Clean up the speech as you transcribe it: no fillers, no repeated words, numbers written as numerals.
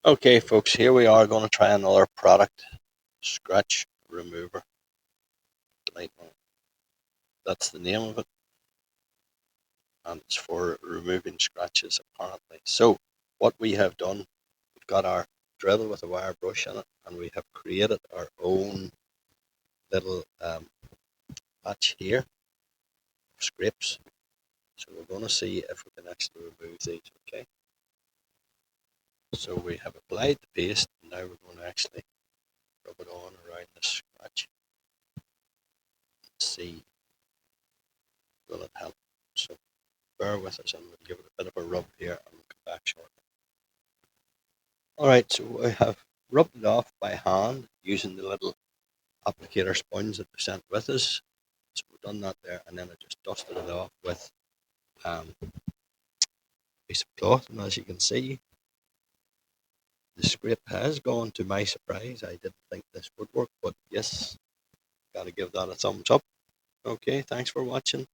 Okay, folks, here we are going to try another product, scratch remover. Like, that's the name of it, and it's for removing scratches apparently. So, what we have done, we've got our drill with a wire brush in it, and we have created our own little patch here of scrapes. So, we're going to see if we can actually remove these, okay? So, we have applied the paste, and now we're going to actually rub it on around the scratch. Let's see, will it help? So, bear with us and we'll give it a bit of a rub here and we'll come back shortly. Alright, so I have rubbed it off by hand using the little applicator sponge that they sent with us. So we've done that there, and then I just dusted it off with a piece of cloth, and as you can see, the scrape has gone. To my surprise, I didn't think this would work, but yes, gotta give that a thumbs up. Okay, thanks for watching.